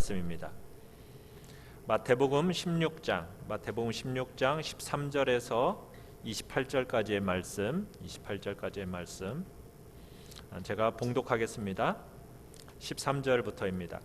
말씀입니다. 마태복음 16장 13절에서 28절까지의 말씀 제가 봉독하겠습니다. 13절부터입니다.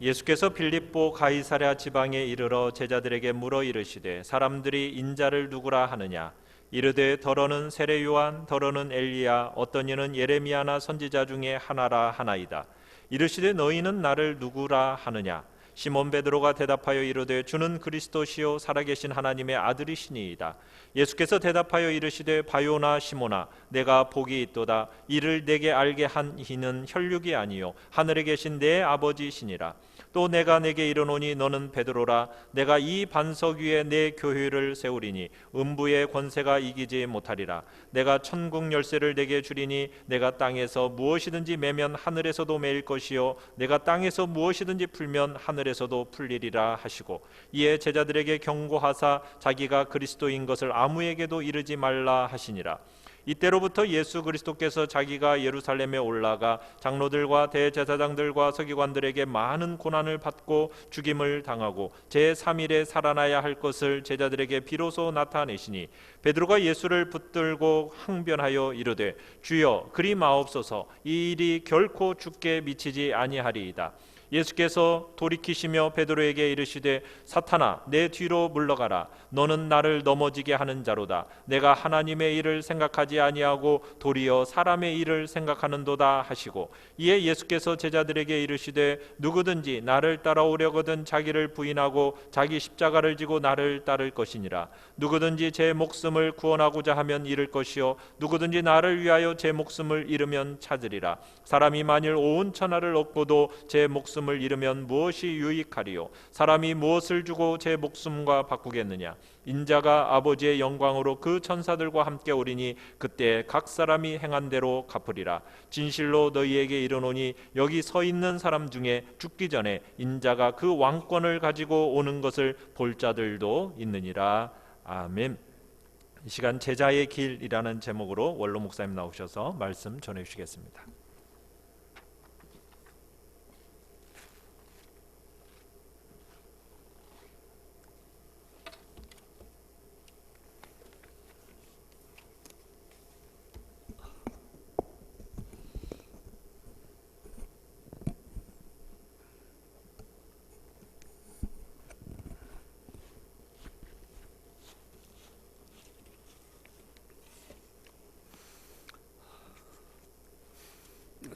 예수께서 빌립보 가이사랴 지방에 이르러 제자들에게 물어 이르시되 사람들이 인자를 누구라 하느냐? 이르되 더러는 세례 요한, 더러는 엘리야, 어떤 이는 예레미야나 선지자 중에 하나라 하나이다. 이르시되 너희는 나를 누구라 하느냐? 시몬 베드로가 대답하여 이르되 주는 그리스도시요 살아계신 하나님의 아들이시니이다. 예수께서 대답하여 이르시되 바요나 시몬아, 내가 복이 있도다. 이를 내게 알게 한 이는 혈육이 아니요 하늘에 계신 내 아버지시니라. 또 내가 내게 이르노니 너는 베드로라. 내가 이 반석 위에 내 교회를 세우리니 음부의 권세가 이기지 못하리라. 내가 천국 열쇠를 내게 주리니 내가 땅에서 무엇이든지 매면 하늘에서도 매일 것이요 내가 땅에서 무엇이든지 풀면 하늘에서도 풀리리라 하시고, 이에 제자들에게 경고하사 자기가 그리스도인 것을 아무에게도 이르지 말라 하시니라. 이때로부터 예수 그리스도께서 자기가 예루살렘에 올라가 장로들과 대제사장들과 서기관들에게 많은 고난을 받고 죽임을 당하고 제3일에 살아나야 할 것을 제자들에게 비로소 나타내시니, 베드로가 예수를 붙들고 항변하여 이르되 주여 그리 마옵소서, 이 일이 결코 죽게 미치지 아니하리이다. 예수께서 돌이키시며 베드로에게 이르시되 사탄아, 내 뒤로 물러가라. 너는 나를 넘어지게 하는 자로다. 내가 하나님의 일을 생각하지 아니하고 도리어 사람의 일을 생각하는도다 하시고, 이에 예수께서 제자들에게 이르시되 누구든지 나를 따라오려거든 자기를 부인하고 자기 십자가를 지고 나를 따를 것이니라. 누구든지 제 목숨을 구원하고자 하면 잃을 것이요 누구든지 나를 위하여 제 목숨을 잃으면 찾으리라. 사람이 만일 온 천하를 얻고도 제 목숨을 잃으면 무엇이 유익하리요? 사람이 무엇을 주고 제 목숨과 바꾸겠느냐? 인자가 아버지의 영광으로 그 천사들과 함께 오리니 그때 각 사람이 행한 대로 갚으리라. 진실로 너희에게 이르노니 여기 서 있는 사람 중에 죽기 전에 인자가 그 왕권을 가지고 오는 것을 볼 자들도 있느니라. 아멘. 이 시간 제자의 길이라는 제목으로 원로 목사님 나오셔서 말씀 전해 주시겠습니다.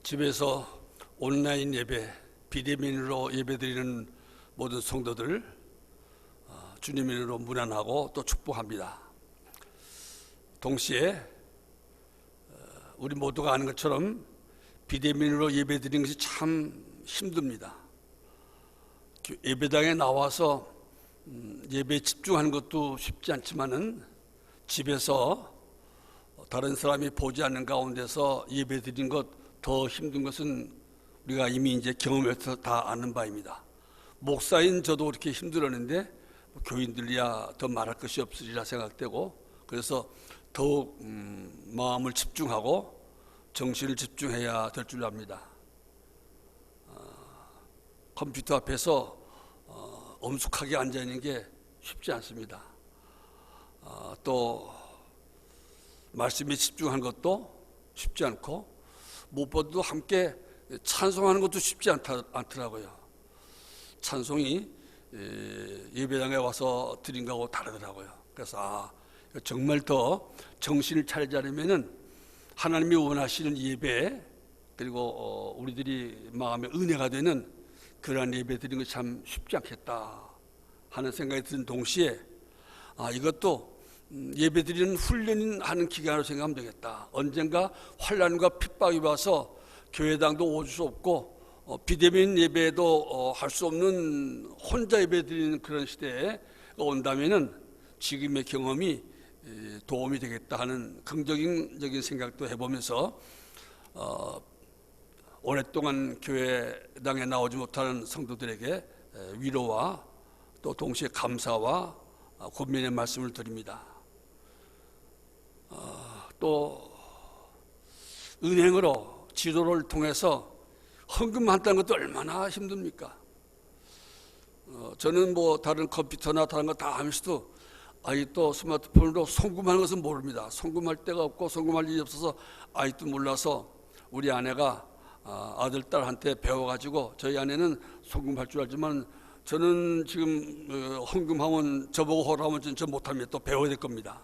집에서 온라인 예배, 비대면으로 예배드리는 모든 성도들 주님의 이름으로 문안하고 또 축복합니다. 동시에 우리 모두가 아는 것처럼 비대면으로 예배드리는 것이 참 힘듭니다. 예배당에 나와서 예배에 집중하는 것도 쉽지 않지만은 집에서 다른 사람이 보지 않는 가운데서 예배드리는 것 더 힘든 것은 우리가 이미 이제 경험해서 다 아는 바입니다. 목사인 저도 그렇게 힘들었는데 교인들이야 더 말할 것이 없으리라 생각되고, 그래서 더욱 마음을 집중하고 정신을 집중해야 될 줄 압니다. 컴퓨터 앞에서 엄숙하게 앉아있는 게 쉽지 않습니다. 또 말씀에 집중하는 것도 쉽지 않고, 무엇보다도 함께 찬송하는 것도 쉽지 않더라고요. 찬송이 예배당에 와서 드린 거하고 다르더라고요. 그래서 정말 더 정신을 차리자면은 하나님이 원하시는 예배, 그리고 우리들이 마음의 은혜가 되는 그러한 예배 드리는 것이 참 쉽지 않겠다 하는 생각이 든 동시에 이것도 예배드리는 훈련하는 기간으로 생각하면 되겠다. 언젠가 환난과 핍박이 와서 교회당도 올 수 없고 비대면 예배도 할 수 없는 혼자 예배드리는 그런 시대에 온다면은 지금의 경험이 도움이 되겠다 하는 긍정적인 생각도 해보면서 오랫동안 교회당에 나오지 못하는 성도들에게 위로와 또 동시에 감사와 권면의 말씀을 드립니다. 또 은행으로 지도를 통해서 헌금한다는 것도 얼마나 힘듭니까? 저는 뭐 다른 컴퓨터나 다른 거 다 하면서도 아직도 스마트폰으로 송금하는 것은 모릅니다. 송금할 데가 없고 송금할 일이 없어서 아직도 몰라서 우리 아내가 아들, 딸한테 배워가지고 저희 아내는 송금할 줄 알지만 저는 지금 헌금하면 저보고 허라면 저 못합니다. 또 배워야 될 겁니다.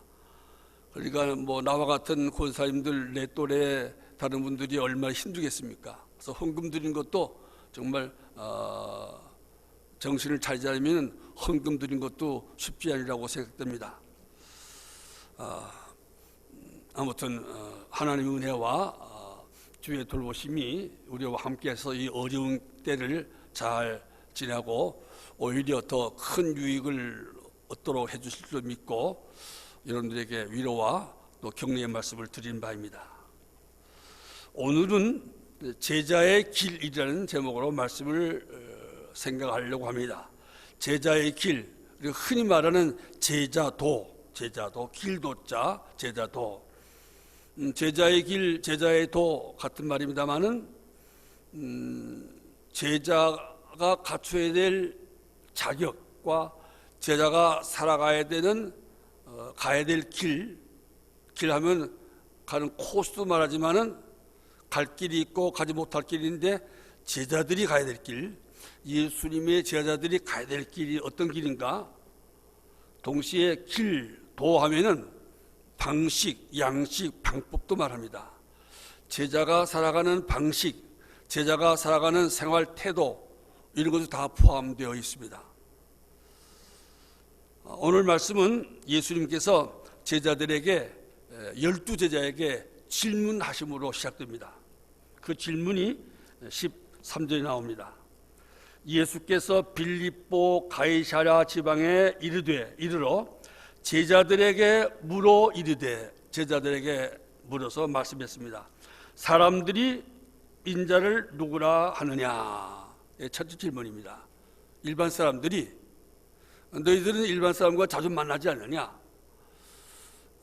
그러니까 뭐 나와 같은 권사님들 내 또래 다른 분들이 얼마나 힘들겠습니까? 그래서 헌금 드리는 것도 정말 정신을 차리자면 헌금 드린 것도 쉽지 아니라고 생각됩니다. 아무튼 하나님의 은혜와 주의 돌보심이 우리와 함께해서 이 어려운 때를 잘 지내고 오히려 더 큰 유익을 얻도록 해주실 줄 믿고 여러분들에게 위로와 또 격려의 말씀을 드린 바입니다. 오늘은 제자의 길이라는 제목으로 말씀을 생각하려고 합니다. 제자의 길, 그리고 흔히 말하는 제자도, 길도자, 제자도. 제자의 길, 제자의 도 같은 말입니다만은 제자가 갖춰야 될 자격과 제자가 살아가야 되는 가야 될 길하면 가는 코스도 말하지만은 갈 길이 있고 가지 못할 길인데 제자들이 가야 될 길, 예수님의 제자들이 가야 될 길이 어떤 길인가? 동시에 길, 도하면은 방식, 양식, 방법도 말합니다. 제자가 살아가는 방식, 제자가 살아가는 생활 태도, 이런 것도 다 포함되어 있습니다. 오늘 말씀은 예수님께서 제자들에게 12제자에게 질문하심으로 시작됩니다. 그 질문이 13절에 나옵니다. 예수께서 빌립보 가이사랴 지방에 이르러 제자들에게 물어 이르되, 제자들에게 물어서 말씀했습니다. 사람들이 인자를 누구라 하느냐? 첫째 질문입니다. 일반 사람들이, 너희들은 일반 사람과 자주 만나지 않느냐?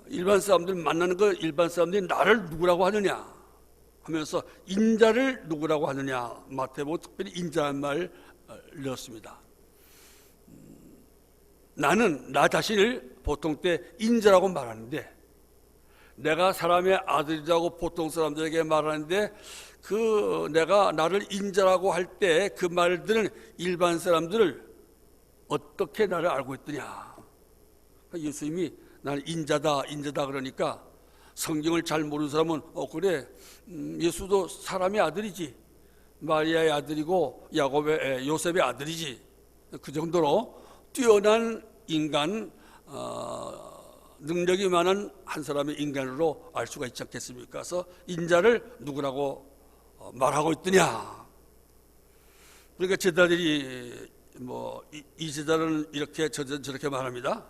일반 사람들 만나는 거, 일반 사람들이 나를 누구라고 하느냐 하면서 인자를 누구라고 하느냐, 마태복음 특별히 인자한 말을 넣었습니다. 나는 나 자신을 보통 때 인자라고 말하는데, 내가 사람의 아들이라고 보통 사람들에게 말하는데, 그 내가 나를 인자라고 할 때 그 말을 듣는 일반 사람들을 어떻게 나를 알고 있더냐? 예수님이 나는 인자다 그러니까 성경을 잘 모르는 사람은 그래, 예수도 사람의 아들이지, 마리아의 아들이고 야곱의 요셉의 아들이지, 그 정도로 뛰어난 인간, 능력이 많은 한 사람의 인간으로 알 수가 있지 않겠습니까? 그래서 인자를 누구라고 말하고 있더냐? 그러니까 제자들이 이 제자는 이렇게 저렇게 말합니다.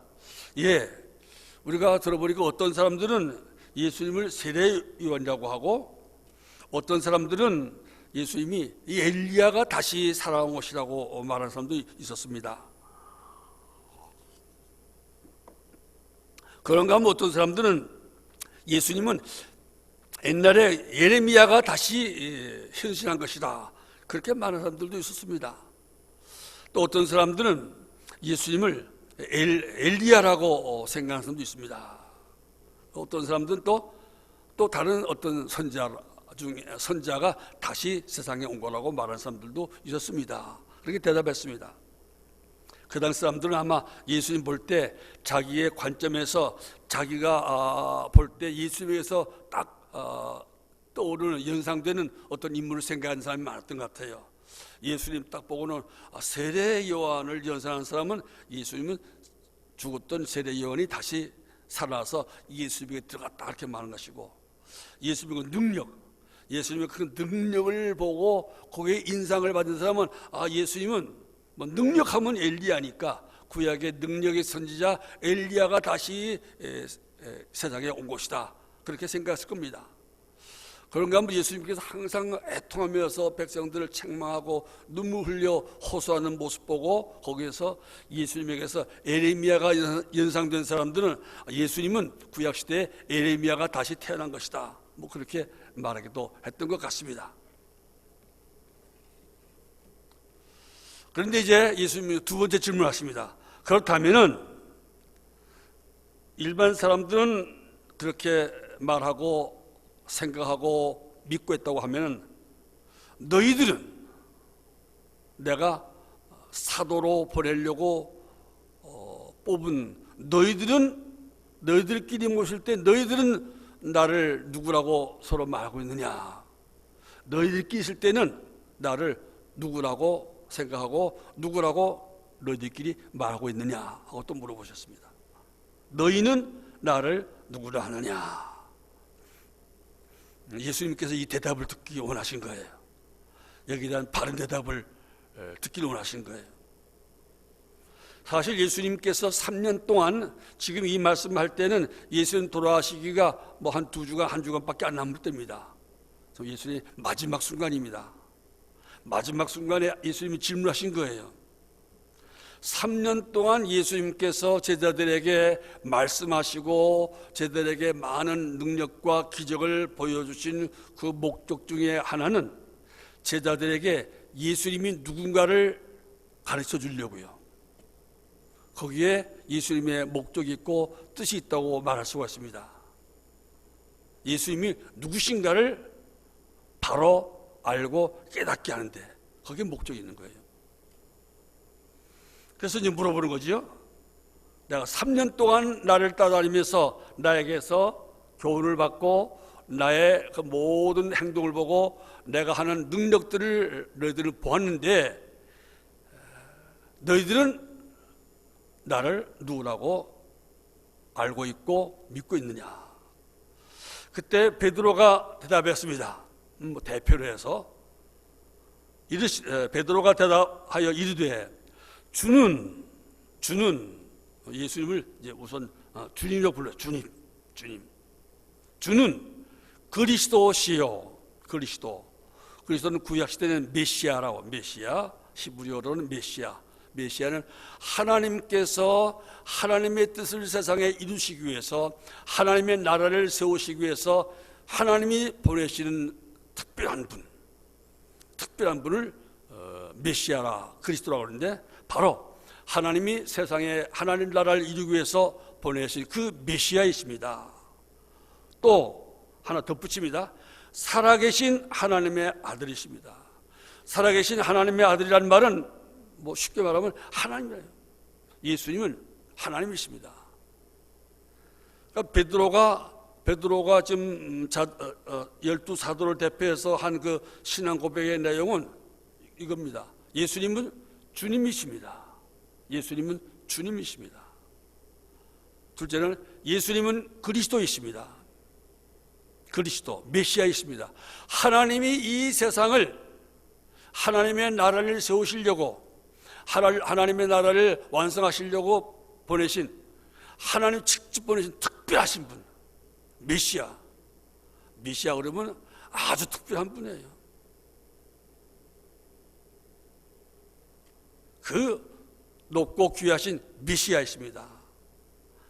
예, 우리가 들어보니까 어떤 사람들은 예수님을 세례 요한이라고 하고, 어떤 사람들은 예수님이 이 엘리야가 다시 살아온 것이라고 말하는 사람도 있었습니다. 그런가 하면 어떤 사람들은 예수님은 옛날에 예레미야가 다시 현신한 것이다, 그렇게 말하는 사람들도 있었습니다. 또 어떤 사람들은 예수님을 엘리야라고 생각하는 사람도 있습니다. 어떤 사람들은 또 다른 어떤 선자가 다시 세상에 온 거라고 말하는 사람들도 있었습니다. 그렇게 대답했습니다. 그 당시 사람들은 아마 예수님 볼 때 자기의 관점에서, 자기가 볼 때 예수님에서 딱 떠오르는, 연상되는 어떤 인물을 생각하는 사람이 많았던 것 같아요. 예수님 딱 보고는 세례 요한을 연상하는 사람은 예수님은 죽었던 세례 요한이 다시 살아서 예수님에게 들어갔다, 이렇게 말하는 것이고, 예수님의 능력, 예수님의 그 능력을 보고 거기에 인상을 받은 사람은 예수님은 능력하면 엘리야니까 구약의 능력의 선지자 엘리야가 다시 세상에 온 것이다, 그렇게 생각했을 겁니다. 그런가 하면 예수님께서 항상 애통하면서 백성들을 책망하고 눈물 흘려 호소하는 모습 보고 거기에서 예수님에게서 에레미야가 연상된 사람들은 예수님은 구약시대에 에레미야가 다시 태어난 것이다, 그렇게 말하기도 했던 것 같습니다. 그런데 이제 예수님이 두 번째 질문하십니다. 그렇다면은 일반 사람들은 그렇게 말하고 생각하고 믿고 있다고 하면은 너희들은 내가 사도로 보내려고 뽑은 너희들끼리 모실 때 너희들은 나를 누구라고 서로 말하고 있느냐? 너희들끼리 있을 때는 나를 누구라고 생각하고 누구라고 너희들끼리 말하고 있느냐? 하고 또 물어보셨습니다. 너희는 나를 누구라 하느냐? 예수님께서 이 대답을 듣기 원하신 거예요. 여기에 대한 바른 대답을 듣기를 원하신 거예요. 사실 예수님께서 3년 동안 지금 이 말씀을 할 때는 예수님 돌아가시기가 뭐 한 2주간, 1주간밖에 안 남을 때입니다. 예수님의 마지막 순간입니다. 마지막 순간에 예수님이 질문하신 거예요. 3년 동안 예수님께서 제자들에게 말씀하시고 제자들에게 많은 능력과 기적을 보여주신 그 목적 중에 하나는 제자들에게 예수님이 누군가를 가르쳐 주려고요. 거기에 예수님의 목적이 있고 뜻이 있다고 말할 수가 있습니다. 예수님이 누구신가를 바로 알고 깨닫게 하는데 거기에 목적이 있는 거예요. 그래서 이제 물어보는 거지요. 내가 3년 동안 나를 따라다니면서 나에게서 교훈을 받고 나의 그 모든 행동을 보고 내가 하는 능력들을 너희들을 보았는데 너희들은 나를 누구라고 알고 있고 믿고 있느냐? 그때 베드로가 대답했습니다. 대표로 해서 베드로가 대답하여 이르되 주는 예수님을 이제 우선 주님이라고 불러요. 주는 그리스도시요. 그리스도는 구약 시대는 메시아라고, 메시아, 히브리어로는 메시아는 하나님께서 하나님의 뜻을 세상에 이루시기 위해서 하나님의 나라를 세우시기 위해서 하나님이 보내시는 특별한 분을 메시아라, 그리스도라고 하는데 바로 하나님이 세상에 하나님 나라를 이루기 위해서 보내신 그 메시아이십니다. 또 하나 덧붙입니다. 살아계신 하나님의 아들이십니다. 살아계신 하나님의 아들이라는 말은 뭐 쉽게 말하면 하나님이에요. 예수님은 하나님이십니다. 그러니까 베드로가 지금 12사도를 대표해서 한 그 신앙 고백의 내용은 이겁니다. 예수님은 주님이십니다. 예수님은 주님이십니다. 둘째는 예수님은 그리스도이십니다. 그리스도, 메시아이십니다. 하나님이 이 세상을 하나님의 나라를 세우시려고 하나님의 나라를 완성하시려고 보내신 하나님 직접 보내신 특별하신 분, 메시아 그러면 아주 특별한 분이에요. 그 높고 귀하신 메시아이십니다.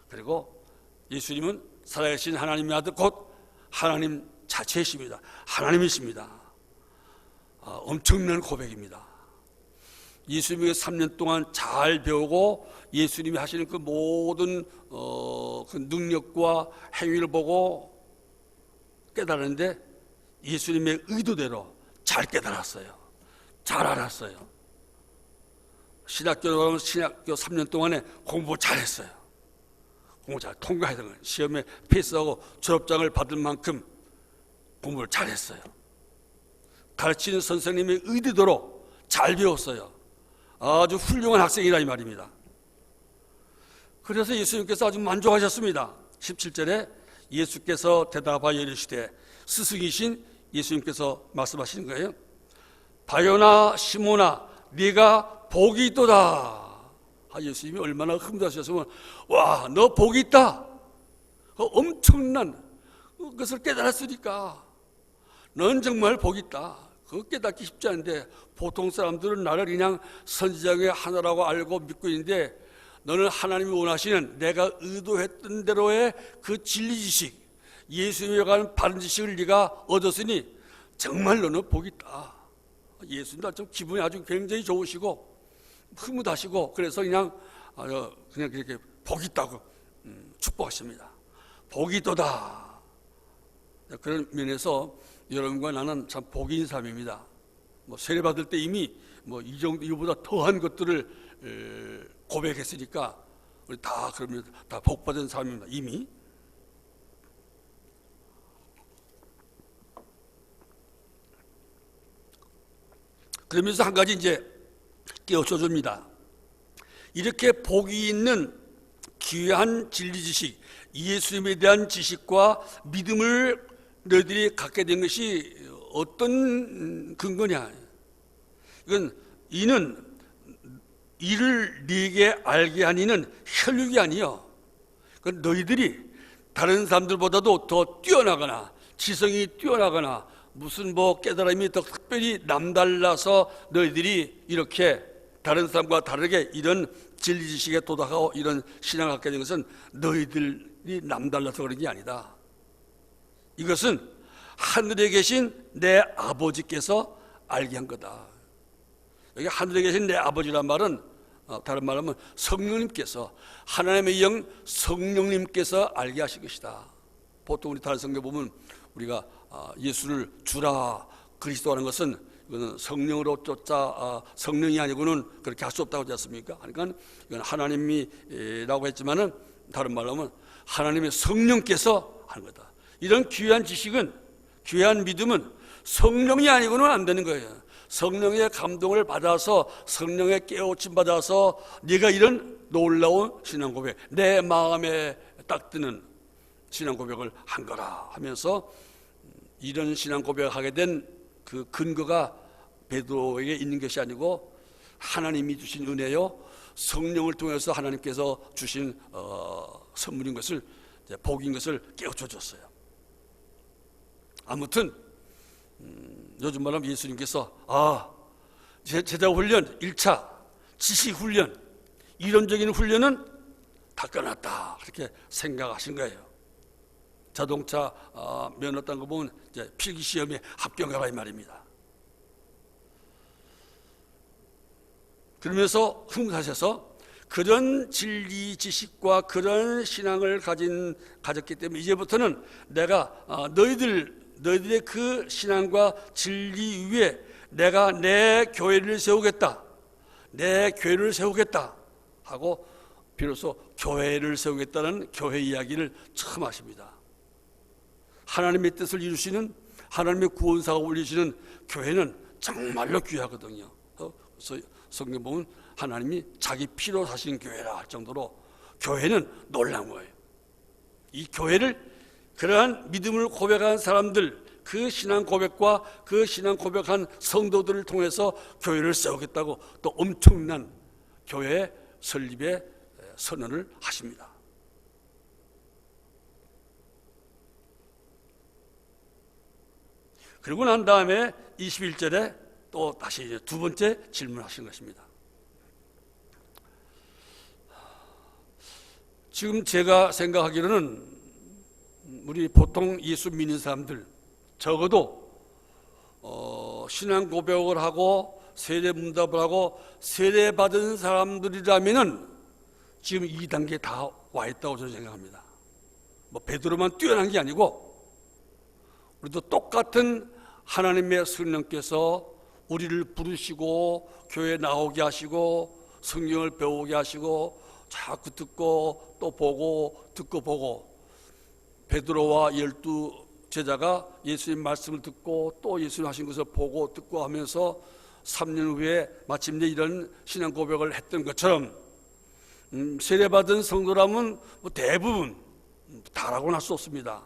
그리고 예수님은 살아계신 하나님의 아들 곧 하나님 자체이십니다. 하나님이십니다. 엄청난 고백입니다. 예수님이 3년 동안 잘 배우고 예수님이 하시는 그 모든 그 능력과 행위를 보고 깨달았는데 예수님의 의도대로 잘 깨달았어요. 잘 알았어요. 신학교 3년 동안에 공부 잘했어요. 공부 잘 통과해야 되는 거예요. 시험에 패스하고 졸업장을 받을 만큼 공부를 잘했어요. 가르치는 선생님의 의도대로 잘 배웠어요. 아주 훌륭한 학생이라 이 말입니다. 그래서 예수님께서 아주 만족하셨습니다. 17절에 예수께서 대답하여 이르시되 스승이신 예수님께서 말씀하시는 거예요. 바요나 시몬아 네가 복이 있도다. 예수님이 얼마나 흥분하셨으면 와, 너 복이 있다. 엄청난 것을 깨달았으니까 넌 정말 복이 있다. 그거 깨닫기 쉽지 않은데 보통 사람들은 나를 그냥 선지자의 하나라고 알고 믿고 있는데 너는 하나님이 원하시는 내가 의도했던 대로의 그 진리 지식, 예수님에 관한 바른 지식을 네가 얻었으니 정말 너는 복이 있다. 예수님도 좀 기분이 아주 굉장히 좋으시고 흐뭇하시고 그래서 그냥 그렇게 복이 있다고 축복하십니다. 복이 있도다. 그런 면에서 여러분과 나는 참 복이 있는 사람입니다. 세례 받을 때 이미 이 정도 이보다 더한 것들을 고백했으니까 우리 다 그러면 다 복받은 사람입니다. 이미. 그러면서 한 가지 이제 깨우쳐 줍니다. 이렇게 복이 있는 귀한 진리 지식, 예수님에 대한 지식과 믿음을 너희들이 갖게 된 것이 어떤 근거냐? 이는 이를 네게 알게 한 이는 혈육이 아니요. 너희들이 다른 사람들보다도 더 뛰어나거나 지성이 뛰어나거나 무슨 깨달음이 더 특별히 남달라서 너희들이 이렇게 다른 사람과 다르게 이런 진리 지식에 도달하고 이런 신앙을 갖게 된 것은 너희들이 남달라서 그런 게 아니다. 이것은 하늘에 계신 내 아버지께서 알게 한 거다. 여기 하늘에 계신 내 아버지란 말은 다른 말하면 성령님께서, 하나님의 영 성령님께서 알게 하신 것이다. 보통 우리 다른 성경 보면 우리가 예수를 주라 그리스도라는 것은 이거는 성령으로 쫓아 성령이 아니고는 그렇게 할 수 없다고 하지 않습니까? 그러니까 이건 하나님이라고 했지만은 다른 말로 하면 하나님의 성령께서 하는 거다. 이런 귀한 지식은, 귀한 믿음은 성령이 아니고는 안 되는 거예요. 성령의 감동을 받아서, 성령의 깨우침 받아서 네가 이런 놀라운 신앙 고백, 내 마음에 딱 드는 신앙 고백을 한 거라 하면서 이런 신앙 고백을 하게 된 그 근거가 베드로에게 있는 것이 아니고 하나님이 주신 은혜요, 성령을 통해서 하나님께서 주신 선물인 것을, 복인 것을 깨우쳐 줬어요. 아무튼 요즘 말하면 예수님께서 제자 훈련 1차 지식 훈련, 이론적인 훈련은 다 끝났다 그렇게 생각하신 거예요. 자동차 면허 딴 거 보면 이제 필기 시험에 합격하라 이 말입니다. 그러면서 흐뭇하셔서 그런 진리 지식과 그런 신앙을 가졌기 때문에 이제부터는 내가 너희들의 그 신앙과 진리 위에 내가 내 교회를 세우겠다, 내 교회를 세우겠다 하고 비로소 교회를 세우겠다는 교회 이야기를 처음 하십니다. 하나님의 뜻을 이루시는, 하나님의 구원사가 올리시는 교회는 정말로 귀하거든요. 그래서 성경 보면 하나님이 자기 피로 사신 교회라 할 정도로 교회는 놀라운 거예요. 이 교회를, 그러한 믿음을 고백한 사람들, 그 신앙 고백과 그 신앙 고백한 성도들을 통해서 교회를 세우겠다고 또 엄청난 교회 설립의 선언을 하십니다. 그리고 난 다음에 21절에 또 다시 이제 두 번째 질문하신 것입니다. 지금 제가 생각하기로는 우리 보통 예수 믿는 사람들 적어도 신앙 고백을 하고 세례 문답을 하고 세례 받은 사람들이라면은 지금 2단계 다 와 있다고 저는 생각합니다. 베드로만 뛰어난 게 아니고 우리도 똑같은 하나님의 성령께서 우리를 부르시고 교회에 나오게 하시고 성경을 배우게 하시고 자꾸 듣고 또 보고 듣고 보고, 베드로와 12 제자가 예수님 말씀을 듣고 또 예수님 하신 것을 보고 듣고 하면서 3년 후에 마침내 이런 신앙 고백을 했던 것처럼 세례받은 성도라면 대부분 다라고는 할 수 없습니다.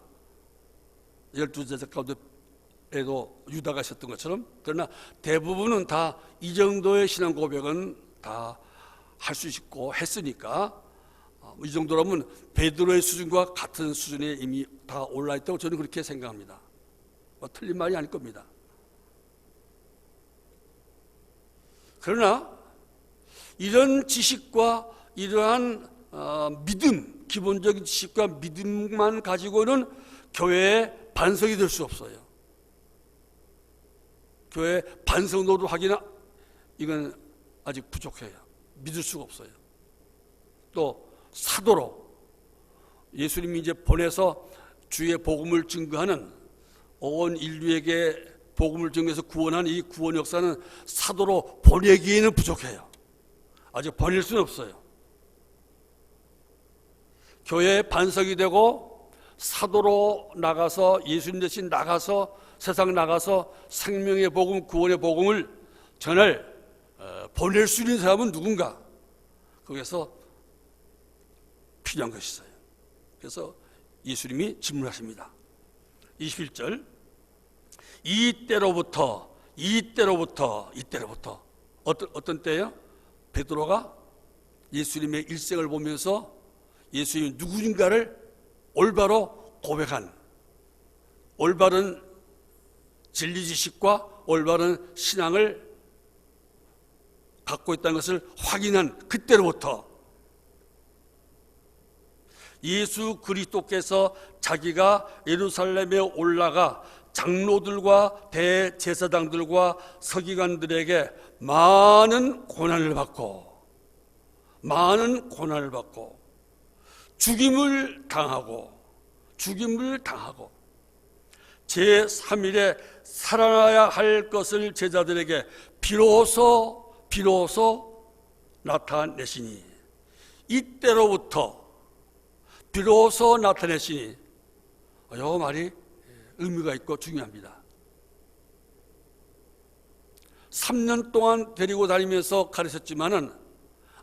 12제자 가운데에도 유다가 있었던 것처럼. 그러나 대부분은 다 이 정도의 신앙 고백은 다 할 수 있고 했으니까 이 정도라면 베드로의 수준과 같은 수준에 이미 다 올라있다고 저는 그렇게 생각합니다. 틀린 말이 아닐 겁니다. 그러나 이런 지식과 이러한 믿음, 기본적인 지식과 믿음만 가지고는 교회의 반성이 될 수 없어요. 교회 반성도를 하기는 이건 아직 부족해요. 믿을 수가 없어요. 또 사도로 예수님이 이제 보내서 주의 복음을 증거하는 온 인류에게 복음을 증거해서 구원한 이 구원 역사는 사도로 보내기에는 부족해요. 아직 보낼 수는 없어요. 교회의 반석이 되고 사도로 나가서 예수님 대신 나가서 세상 나가서 생명의 복음, 구원의 복음을 전할 보낼 수 있는 사람은 누군가? 거기서 필요한 것이 있어요. 그래서 예수님이 질문하십니다. 21절 이때로부터 어떤 때예요? 베드로가 예수님의 일생을 보면서 예수님이 누구인가를 올바로 고백한 올바른 진리지식과 올바른 신앙을 갖고 있다는 것을 확인한 그때로부터 예수 그리스도께서 자기가 예루살렘에 올라가 장로들과 대제사장들과 서기관들에게 많은 고난을 받고 죽임을 당하고 제3일에 살아나야 할 것을 제자들에게 비로소 나타내시니 이때로부터 비로소 나타내시니 이 말이 의미가 있고 중요합니다. 3년 동안 데리고 다니면서 가르쳤지만은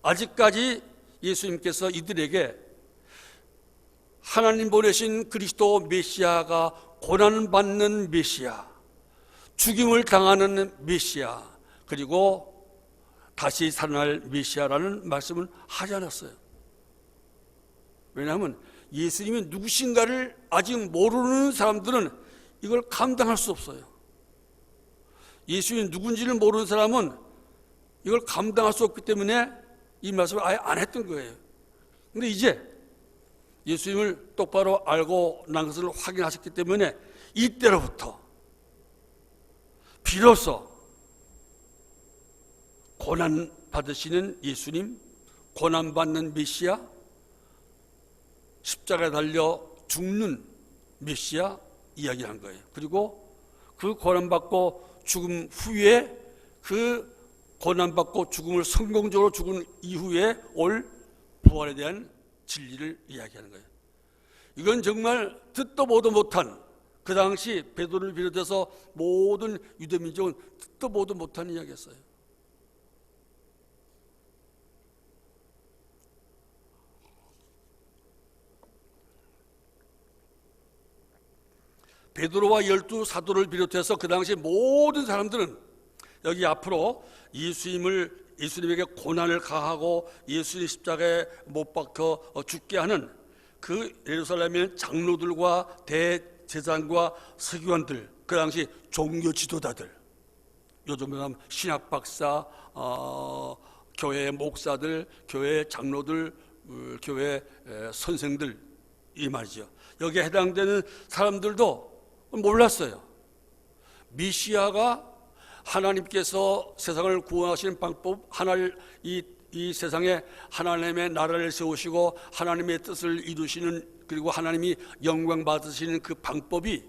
아직까지 예수님께서 이들에게 하나님 보내신 그리스도 메시아가 고난받는 메시아, 죽임을 당하는 메시아, 그리고 다시 살아날 메시아라는 말씀을 하지 않았어요. 왜냐하면 예수님이 누구신가를 아직 모르는 사람들은 이걸 감당할 수 없어요. 예수님이 누군지를 모르는 사람은 이걸 감당할 수 없기 때문에 이 말씀을 아예 안 했던 거예요. 그런데 이제 예수님을 똑바로 알고 난 것을 확인하셨기 때문에 이때로부터 비로소 고난 받으시는 예수님, 고난받는 메시아, 십자가에 달려 죽는 메시아 이야기한 거예요. 그리고 그 고난받고 죽음 후에 그 고난받고 죽음을 성공적으로 죽은 이후에 올 부활에 대한 진리를 이야기하는 거예요. 이건 정말 듣도 보도 못한, 그 당시 베드로를 비롯해서 모든 유대민족은 듣도 보도 못한 이야기였어요. 베드로와 12 사도를 비롯해서 그 당시 모든 사람들은 여기 앞으로 예수님에게 고난을 가하고 예수님 십자가에 못 박혀 죽게 하는 그 예루살렘의 장로들과 대제사장과 서기관들, 그 당시 종교 지도자들, 요즘으로 하면 신학 박사, 교회 목사들, 교회 장로들, 교회 선생들 이 말이죠. 여기에 해당되는 사람들도 몰랐어요. 메시아가 하나님께서 세상을 구원하시는 방법, 이 세상에 하나님의 나라를 세우시고 하나님의 뜻을 이루시는, 그리고 하나님이 영광 받으시는 그 방법이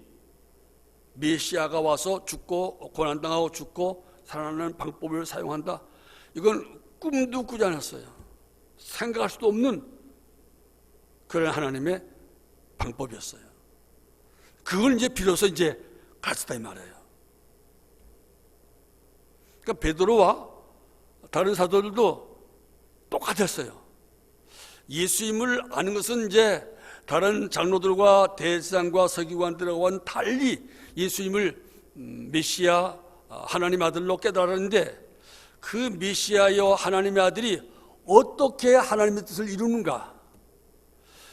메시아가 와서 죽고 고난당하고 죽고 살아나는 방법을 사용한다. 이건 꿈도 꾸지 않았어요. 생각할 수도 없는 그런 하나님의 방법이었어요. 그걸 이제 비로소 이제 가르쳤다 이 말이에요. 그러니까 베드로와 다른 사도들도 똑같았어요. 예수님을 아는 것은 이제 다른 장로들과 대제사장과 서기관들과는 달리 예수님을 메시아, 하나님 아들로 깨달았는데, 그 메시아여 하나님의 아들이 어떻게 하나님의 뜻을 이루는가,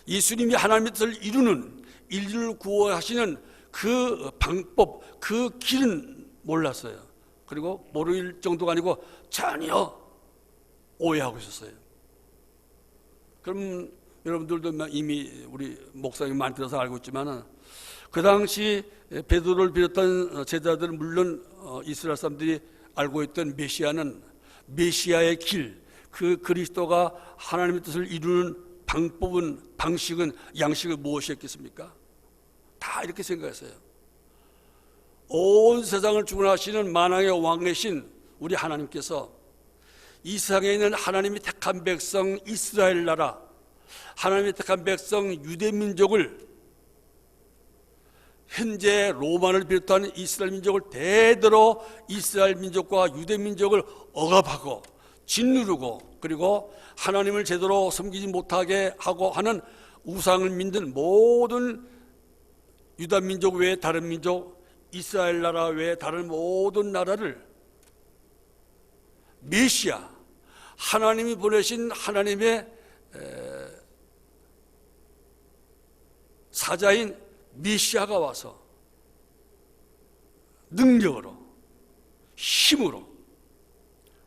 예수님이 하나님의 뜻을 이루는, 인류를 구원하시는 그 방법, 그 길은 몰랐어요. 그리고 모를 정도가 아니고 전혀 오해하고 있었어요. 그럼 여러분들도 이미 우리 목사님 많이 들어서 알고 있지만은, 그 당시 베드로를 비롯한 제자들은 물론 이스라엘 사람들이 알고 있던 메시아는 메시아의 길, 그 그리스도가 하나님의 뜻을 이루는 방법은, 방식은, 양식은 무엇이었겠습니까? 다 이렇게 생각했어요. 온 세상을 주관하시는 만왕의 왕이신 우리 하나님께서 이 세상에 있는 하나님이 택한 백성 이스라엘 나라, 하나님이 택한 백성 유대 민족을, 현재 로마를 비롯한 이스라엘 민족을 대대로 이스라엘 민족과 유대 민족을 억압하고 짓누르고, 그리고 하나님을 제대로 섬기지 못하게 하고 하는 우상을 믿는 모든 유다 민족 외에 다른 민족, 이스라엘 나라 외에 다른 모든 나라를 메시아, 하나님이 보내신 하나님의 사자인 메시아가 와서 능력으로, 힘으로,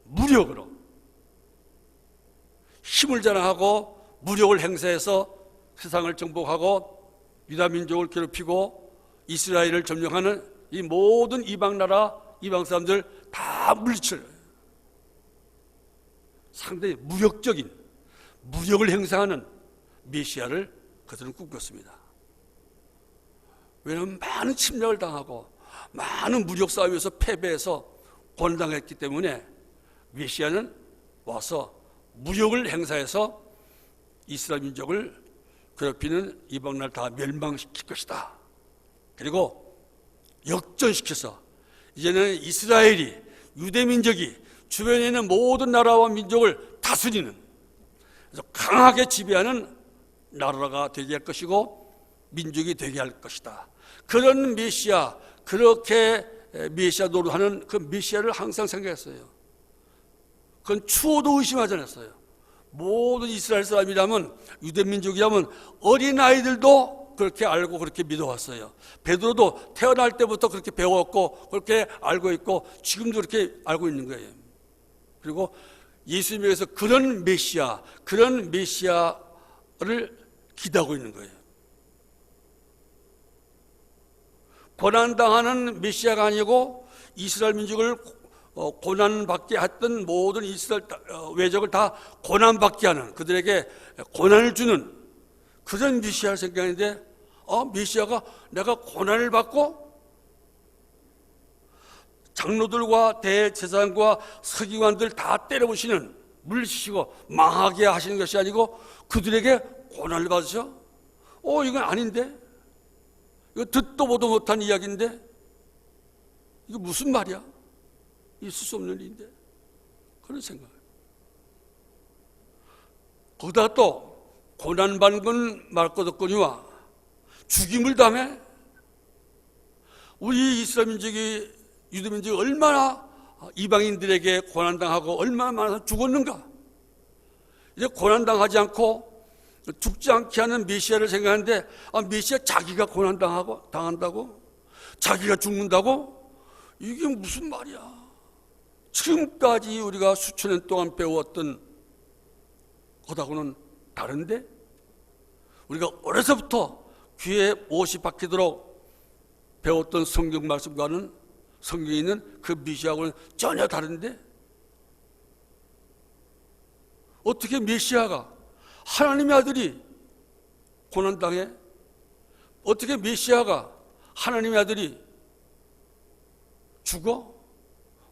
무력으로, 힘을 자랑하고 무력을 행사해서 세상을 정복하고 유다 민족을 괴롭히고 이스라엘을 점령하는 이 모든 이방 나라, 이방 사람들 다 물리쳐요. 상당히 무력적인, 무력을 행사하는 메시아를 그들은 꿈꿨습니다. 왜냐하면 많은 침략을 당하고 많은 무력 싸움에서 패배해서 고난당했기 때문에 메시아는 와서 무력을 행사해서 이스라엘 민족을 괴롭히는 이방 나라를 다 멸망시킬 것이다. 그리고 역전시켜서 이제는 이스라엘이, 유대 민족이 주변에 있는 모든 나라와 민족을 다스리는, 그래서 강하게 지배하는 나라가 되게 할 것이고 민족이 되게 할 것이다. 그런 메시아, 그렇게 메시아 노릇하는 그 메시아를 항상 생각했어요. 그건 추호도 의심하지 않았어요. 모든 이스라엘 사람이라면, 유대 민족이라면 어린아이들도 그렇게 알고 그렇게 믿어왔어요. 베드로도 태어날 때부터 그렇게 배웠고 그렇게 알고 있고 지금도 그렇게 알고 있는 거예요. 그리고 예수님에게서 그런 메시아, 그런 메시아를 기대하고 있는 거예요. 고난당하는 메시아가 아니고 이스라엘 민족을 고난받게 했던 모든 이스라엘 외적을 다 고난받게 하는, 그들에게 고난을 주는 그런 메시아를 생각하는데, 메시아가 내가 고난을 받고 장로들과 대제사장과 서기관들 다 때려부시는, 물리치시고 망하게 하시는 것이 아니고 그들에게 고난을 받으셔? 이건 아닌데? 이거 듣도 보도 못한 이야기인데? 이거 무슨 말이야? 있을 수 없는 일인데? 그런 생각. 거기다가 또 고난받는 건 말 것 없거니와 죽임을 당해? 우리 이스라엘 민족이, 유대 민족이 얼마나 이방인들에게 고난당하고 얼마나 많아서 죽었는가? 이제 고난당하지 않고 죽지 않게 하는 메시아를 생각하는데, 메시아 자기가 당한다고? 자기가 죽는다고? 이게 무슨 말이야? 지금까지 우리가 수천 년 동안 배웠던 것하고는 다른데? 우리가 어려서부터 귀에 못이 박히도록 배웠던 성경 말씀과는, 성경에 있는 그 메시아하고는 전혀 다른데? 어떻게 메시아가, 하나님의 아들이 고난당해? 어떻게 메시아가, 하나님의 아들이 죽어?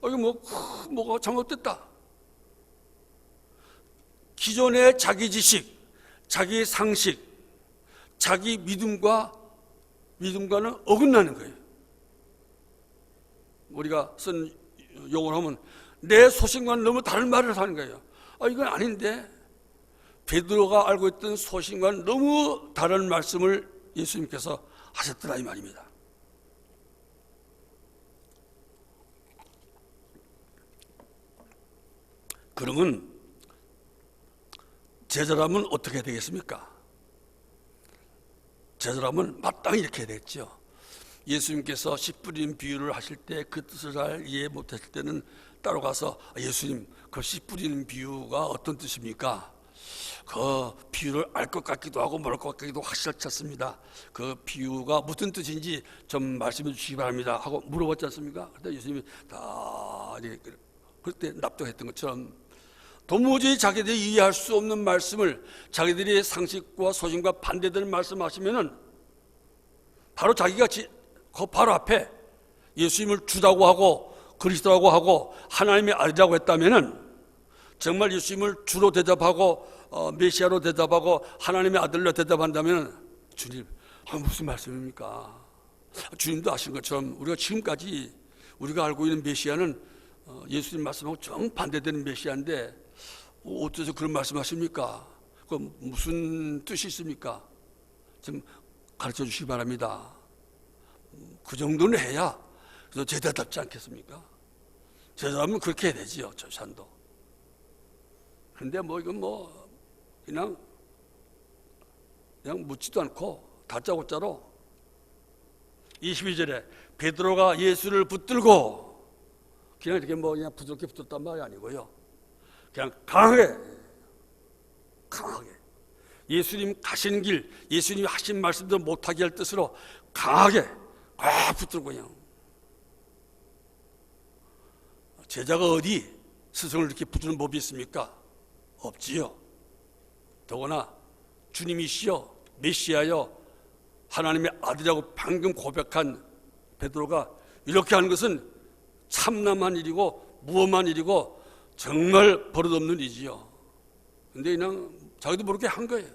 이거 뭐가 잘못됐다. 기존의 자기 지식, 자기 상식, 자기 믿음과는 어긋나는 거예요. 우리가 쓴 용어로 하면 내 소신과는 너무 다른 말을 하는 거예요. 이건 아닌데? 베드로가 알고 있던 소신과는 너무 다른 말씀을 예수님께서 하셨더라 이 말입니다. 그러면 제자라면 어떻게 되겠습니까? 제자라면 마땅히 이렇게 되겠죠. 예수님께서 씨 뿌리는 비유를 하실 때 그 뜻을 잘 이해 못했을 때는 따로 가서 예수님, 그 씨 뿌리는 비유가 어떤 뜻입니까? 그 비유를 알 것 같기도 하고 모를 것 같기도 하시지 않습니다. 그 비유가 무슨 뜻인지 좀 말씀해 주시기 바랍니다 하고 물어봤지 않습니까? 그때 예수님이 다 그럴 때 납득했던 것처럼 도무지 자기들이 이해할 수 없는 말씀을 자기들의 상식과 소신과 반대되는 말씀하시면은 바로 자기가 그 바로 앞에 예수님을 주라고 하고 그리스도라고 하고 하나님의 아들이라고 했다면은 정말 예수님을 주로 대접하고 메시아로 대접하고 하나님의 아들로 대접한다면 주님, 무슨 말씀입니까? 주님도 아신 것처럼 우리가 지금까지 우리가 알고 있는 메시아는 예수님 말씀하고 정반대되는 메시아인데 어째서 그런 말씀하십니까? 그 무슨 뜻이 있습니까? 좀 가르쳐 주시기 바랍니다. 그 정도는 해야 그래서 제자답지 않겠습니까? 제자라면 그렇게 해야 되지요, 저 산도. 그런데 이건 그냥 묻지도 않고 다짜고짜로 22절에 베드로가 예수를 붙들고 그냥 이렇게 그냥 부드럽게 붙었단 말이 아니고요. 그냥 강하게 예수님 가시는 길, 예수님이 하신 말씀도 못하게 할 뜻으로 강하게 꽉 붙들고 그냥. 제자가 어디 스승을 이렇게 붙드는 법이 있습니까? 없지요. 더구나 주님이시여 메시아여 하나님의 아들이라고 방금 고백한 베드로가 이렇게 하는 것은 참남한 일이고 무엄한 일이고 정말 버릇없는 일이지요. 근데 그냥 자기도 모르게 한 거예요.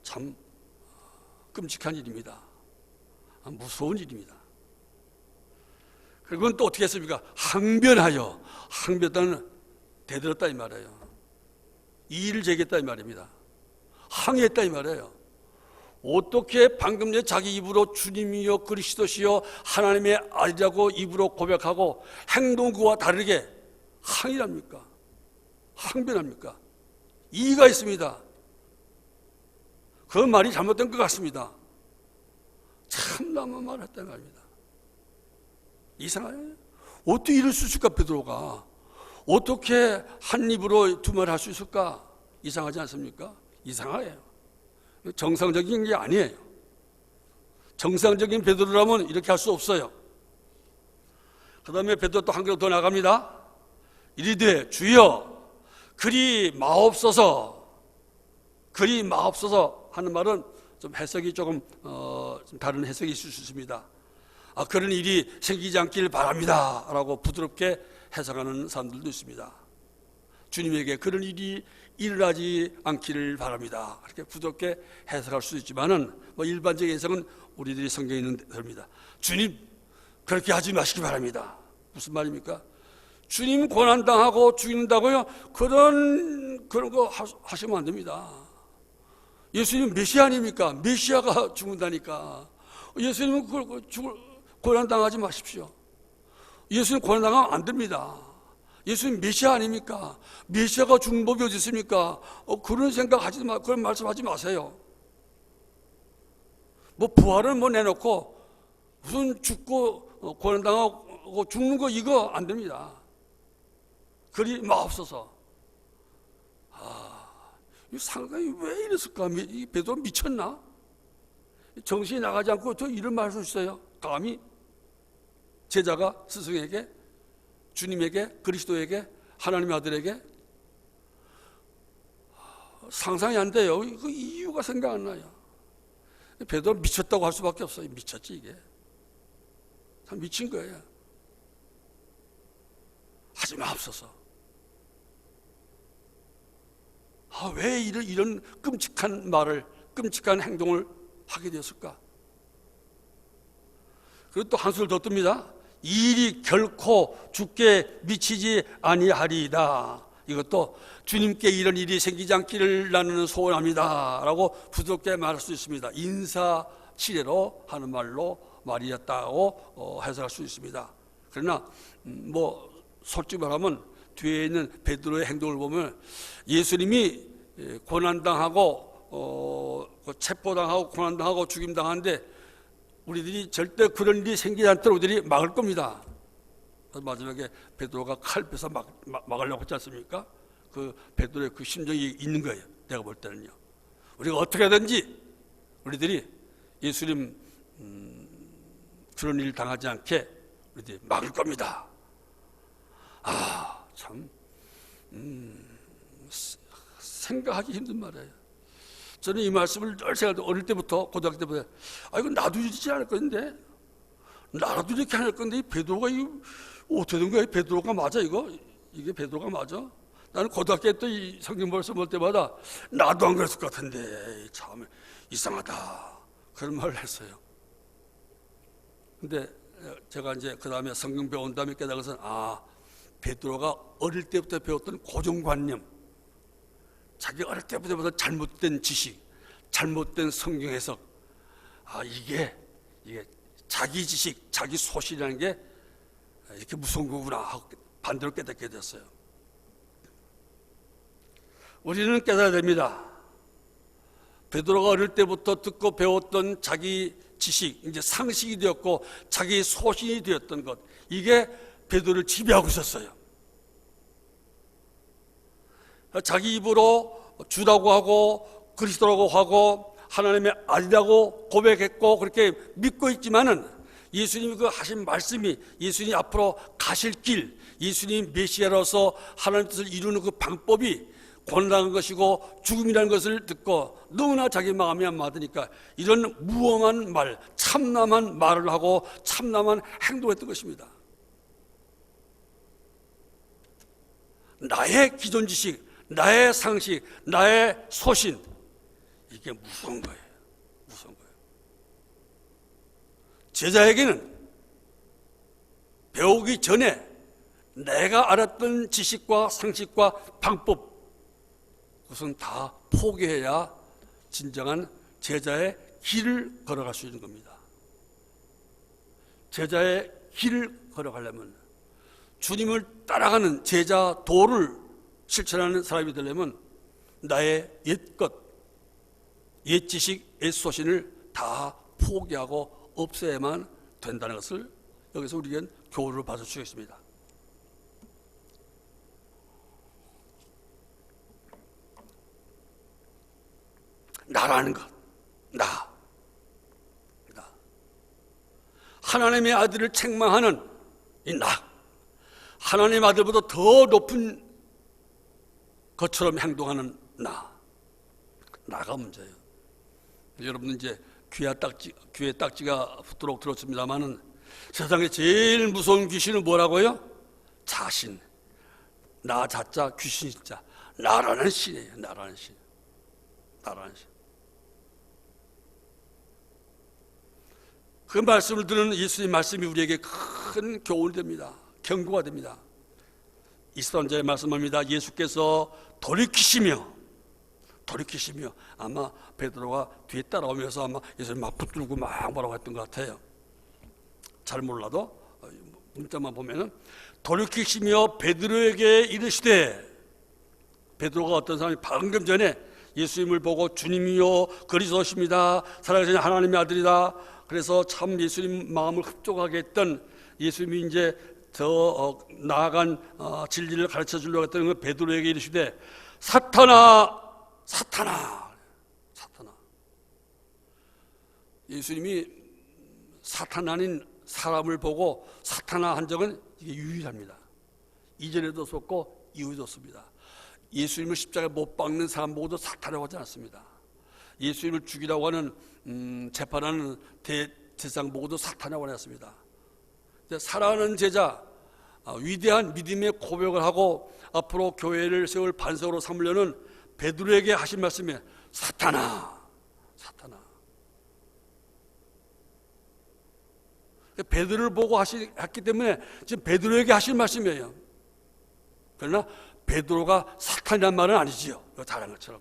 참 끔찍한 일입니다. 무서운 일입니다. 그건 또 어떻게 했습니까? 항변하는 대들었다 이 말이에요. 이의를 제기했다 이 말입니다. 항의했다 이 말이에요. 어떻게 방금 전에 자기 입으로 주님이여 그리스도시여 하나님의 아들이라고 입으로 고백하고 행동 그와 다르게 항의합니까? 항변합니까? 이의가 있습니다. 그 말이 잘못된 것 같습니다. 참나무 말을 했단 말입니다. 이상하네. 어떻게 이럴 수 있을까? 베드로가 어떻게 한 입으로 두 말 할 수 있을까? 이상하지 않습니까? 이상해요. 정상적인 게 아니에요. 정상적인 베드로라면 이렇게 할 수 없어요. 그 다음에 베드로 또 한 걸음 더 나갑니다. 이르되 주여 그리 마옵소서. 그리 마옵소서 하는 말은 좀 해석이 조금 다른 해석이 있을 수 있습니다. 그런 일이 생기지 않길 바랍니다 라고 부드럽게 해석하는 사람들도 있습니다. 주님에게 그런 일이 일어나지 않기를 바랍니다. 이렇게 부드럽게 해석할 수 있지만은 일반적인 해석은 우리들이 성경에 있는 대로입니다. 주님 그렇게 하지 마시기 바랍니다. 무슨 말입니까? 주님 고난당하고 죽는다고요? 그런 거 하시면 안 됩니다. 예수님 메시아 아닙니까? 메시아가 죽는다니까. 예수님은 고난당하지 마십시오. 예수님 고난당하면 안 됩니다. 예수님 메시아 아닙니까? 메시아가 죽는 법이 어디 있습니까? 그런 생각하지 마, 그런 말씀하지 마세요. 부활을 내놓고 무슨 죽고 고난당하고 죽는 거 이거 안 됩니다. 그리 마옵소서. 이 상당히 왜 이랬을까? 이 베드로 미쳤나? 정신이 나가지 않고 저 이런 말 할 수 있어요? 감히 제자가 스승에게, 주님에게, 그리스도에게, 하나님의 아들에게 상상이 안 돼요. 그 이유가 생각 안 나요. 베드로 미쳤다고 할 수밖에 없어요. 미쳤지 이게. 참 미친 거예요. 하지 마옵소서. 왜 이런 끔찍한 말을, 끔찍한 행동을 하게 되었을까? 그리고 또 한술 더 뜹니다. 이 일이 결코 주께 미치지 아니하리이다. 이것도 주님께 이런 일이 생기지 않기를 나는 소원합니다 라고 부드럽게 말할 수 있습니다. 인사치레로 하는 말로 말이었다고 해석할 수 있습니다. 그러나 솔직히 말하면 뒤에 있는 베드로의 행동을 보면 예수님이 고난당하고 체포당하고 고난당하고 죽임당하는데 우리들이 절대 그런 일이 생기지 않도록 우리들이 막을 겁니다. 마지막에 베드로가 칼 빼서 막으려고 했지 않습니까? 그 베드로의 그 심정이 있는 거예요. 내가 볼 때는요. 우리가 어떻게 하든지 우리들이 예수님 그런 일 당하지 않게 우리들이 막을 겁니다. 참 생각하기 힘든 말이에요. 저는 이 말씀을 늘 제가 어릴 때부터 고등학교 때부터 이거 나도 이러지 않을 건데, 나라도 이렇게 할 건데 이 베드로가 이거 어떻게 된 거야? 베드로가 맞아 이거? 이게 베드로가 맞아? 나는 고등학교 때 이 성경 벌써 볼 때마다 나도 안 그랬을 것 같은데 참 이상하다 그런 말을 했어요. 근데 제가 이제 그 다음에 성경 배운 다음에 깨달아서 베드로가 어릴 때부터 배웠던 고정관념, 자기 어릴 때부터 배웠던 잘못된 지식, 잘못된 성경 해석, 이게 자기 지식, 자기 소신이라는 게 이렇게 무서운 거구나 하고 반대로 깨닫게 됐어요. 우리는 깨달아야 됩니다. 베드로가 어릴 때부터 듣고 배웠던 자기 지식, 이제 상식이 되었고 자기 소신이 되었던 것, 이게 베드로를 지배하고 있었어요. 자기 입으로 주라고 하고 그리스도라고 하고 하나님의 아들이라고 고백했고 그렇게 믿고 있지만은 예수님이 그 하신 말씀이, 예수님이 앞으로 가실 길, 예수님 메시아로서 하나님 뜻을 이루는 그 방법이 고난한 것이고 죽음이라는 것을 듣고 너무나 자기 마음이 안 맞으니까 이런 무엄한 말, 참남한 말을 하고 참남한 행동을 했던 것입니다. 나의 기존 지식, 나의 상식, 나의 소신, 이게 무서운 거예요. 무서운 거예요. 제자에게는 배우기 전에 내가 알았던 지식과 상식과 방법, 그것은 다 포기해야 진정한 제자의 길을 걸어갈 수 있는 겁니다. 제자의 길을 걸어가려면, 주님을 따라가는 제자 도를 실천하는 사람이 되려면 나의 옛것, 옛 지식, 옛 소신을 다 포기하고 없애야만 된다는 것을 여기서 우리에겐 교훈을 받을 수 있습니다. 나라는 것, 나. 하나님의 아들을 책망하는 이 나. 하나님의 아들보다 더 높은 것처럼 행동하는 나가 문제예요. 여러분은 이제 귀에 딱지가 붙도록 들었습니다만은 세상에 제일 무서운 귀신은 뭐라고요? 자신. 나 자자, 귀신 자. 나라는 신이에요. 나라는 신. 나라는 신. 그 말씀을 듣는 예수님 말씀이 우리에게 큰 교훈이 됩니다. 경고가 됩니다. 이스라엘자의 말씀합니다. 예수께서 돌이키시며 아마 베드로가 뒤에 따라오면서 아마 예수님 막 붙들고 막 뭐라고 했던 것 같아요. 잘 몰라도 문자만 보면은 돌이키시며 베드로에게 이르시되, 베드로가 어떤 사람이 방금 전에 예수님을 보고 주님이요 그리스도십니다, 살아계신 하나님의 아들이다, 그래서 참 예수님 마음을 흡족하게 했던, 예수님이 이제 더 나아간 진리를 가르쳐 주려고 했던 그 베드로에게 이르시되 사탄아. 예수님이 사탄 아닌 사람을 보고 사탄아 한 적은 이게 유일합니다. 이전에도 없었고 이후에도 없습니다. 예수님을 십자가에 못 박는 사람 보고도 사탄이라고 하지 않습니다. 예수님을 죽이라고 하는 재판하는 대제사장 보고도 사탄이라고 하지 않습니다. 사랑하는 제자, 위대한 믿음의 고백을 하고 앞으로 교회를 세울 반석으로 삼으려는 베드로에게 하신 말씀이 사탄아. 베드로를 보고 했기 때문에 지금 베드로에게 하신 말씀이에요. 그러나 베드로가 사탄이란 말은 아니지요. 다른 것처럼.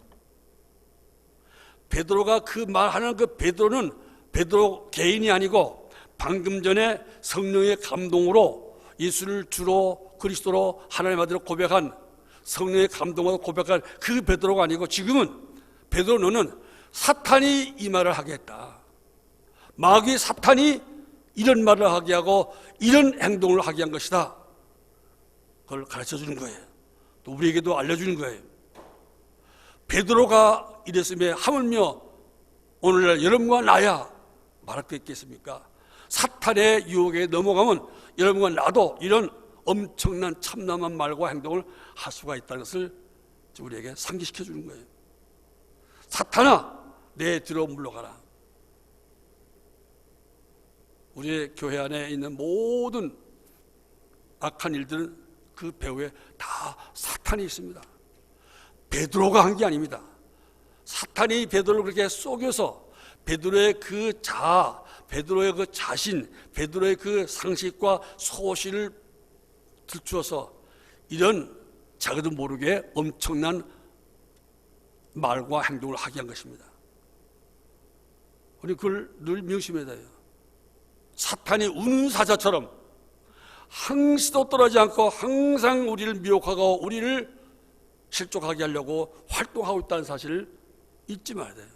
베드로가 그 말하는 그 베드로는 베드로 개인이 아니고 방금 전에 성령의 감동으로 예수를 주로 그리스도로 하나님의 아들로 고백한, 성령의 감동으로 고백한 그 베드로가 아니고 지금은 베드로 너는 사탄이 이 말을 하게 했다. 마귀 사탄이 이런 말을 하게 하고 이런 행동을 하게 한 것이다. 그걸 가르쳐 주는 거예요. 또 우리에게도 알려주는 거예요. 베드로가 이랬음에 하물며 오늘날 여러분과 나야 말할 게 있겠습니까? 사탄의 유혹에 넘어가면 여러분과 나도 이런 엄청난 참남한 말과 행동을 할 수가 있다는 것을 우리에게 상기시켜 주는 거예요. 사탄아, 내 뒤로 물러가라. 우리의 교회 안에 있는 모든 악한 일들은 그 배후에 다 사탄이 있습니다. 베드로가 한 게 아닙니다. 사탄이 베드로를 그렇게 속여서 베드로의 그 자아, 베드로의 그 자신, 베드로의 그 상식과 소신을 들추어서 이런 자기도 모르게 엄청난 말과 행동을 하게 한 것입니다. 우리 그걸 늘 명심해야 돼요. 사탄이 우는 사자처럼 항시도 떠나지 않고 항상 우리를 미혹하고 우리를 실족하게 하려고 활동하고 있다는 사실을 잊지 말아야 돼요.